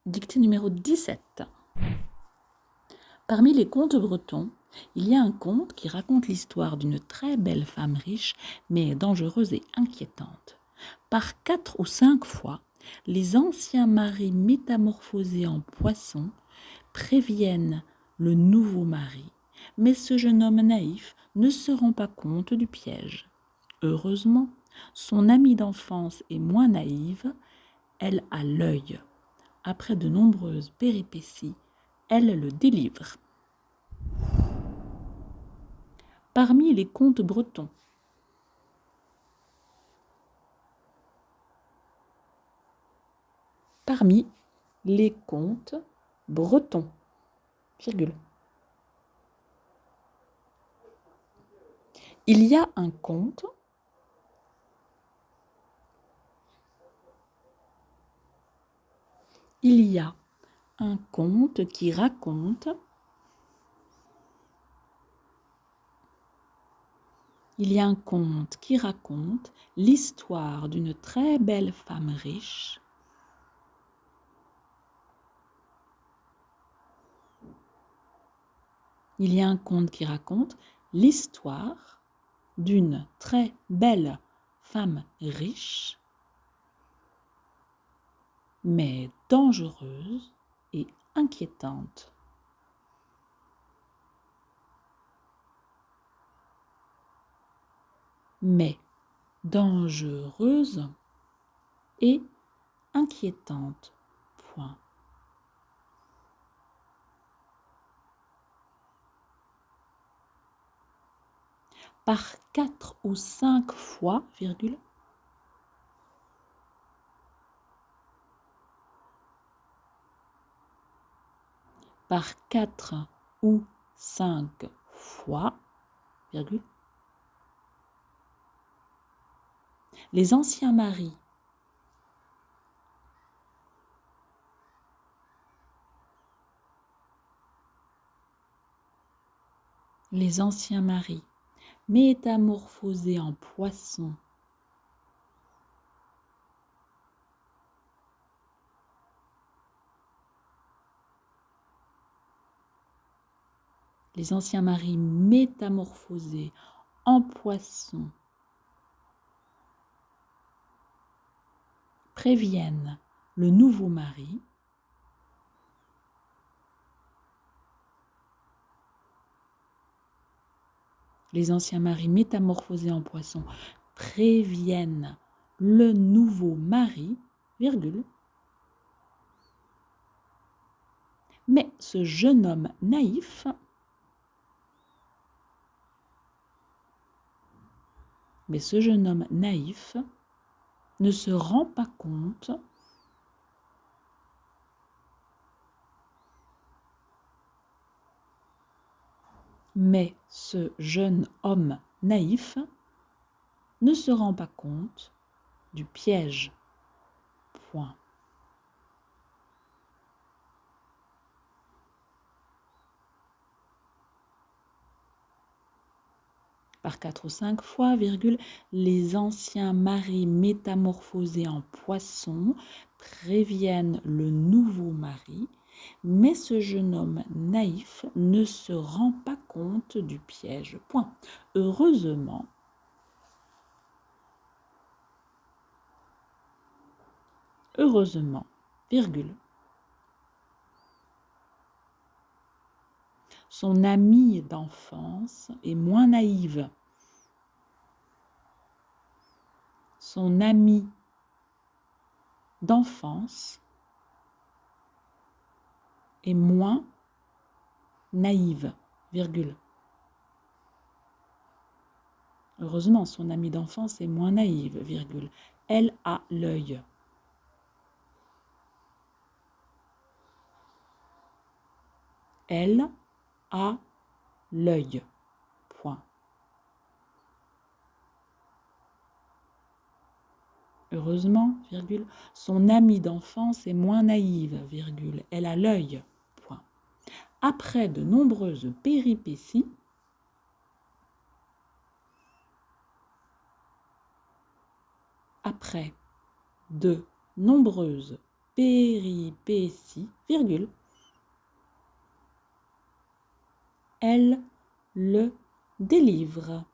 Dictée numéro 17. Parmi les contes bretons, il y a un conte qui raconte l'histoire d'une très belle femme riche, mais dangereuse et inquiétante. Par 4 ou 5 fois, les anciens maris métamorphosés en poissons préviennent le nouveau mari, mais ce jeune homme naïf ne se rend pas compte du piège. Heureusement, son amie d'enfance est moins naïve, elle a l'œil. Après de nombreuses péripéties, elle le délivre. Parmi les contes bretons, parmi les contes bretons, virgule. Il y a un conte qui raconte l'histoire d'une très belle femme riche Il y a un conte qui raconte l'histoire d'une très belle femme riche, mais dangereuse et inquiétante. Mais dangereuse et inquiétante. Point. Par 4 ou 5 fois, virgule, par 4 ou 5 fois, virgule, les anciens maris métamorphosés en poissons préviennent le nouveau mari. Les anciens maris métamorphosés en poissons préviennent le nouveau mari, virgule. Mais ce jeune homme naïf ne se rend pas compte du piège. Point. Par 4 ou 5 fois, virgule, les anciens maris métamorphosés en poissons préviennent le nouveau mari, mais ce jeune homme naïf ne se rend pas compte du piège. Point. Heureusement, virgule, son amie d'enfance est moins naïve. Son amie d'enfance est moins naïve, virgule. Heureusement, son amie d'enfance est moins naïve, virgule. Elle a l'œil. Elle a l'œil. Point. Heureusement, virgule, son amie d'enfance est moins naïve, virgule. Elle a l'œil. Point. Après de nombreuses péripéties, péripéties, virgule. Elle le délivre.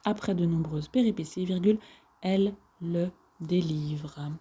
Après de nombreuses péripéties, virgule, elle le délivre.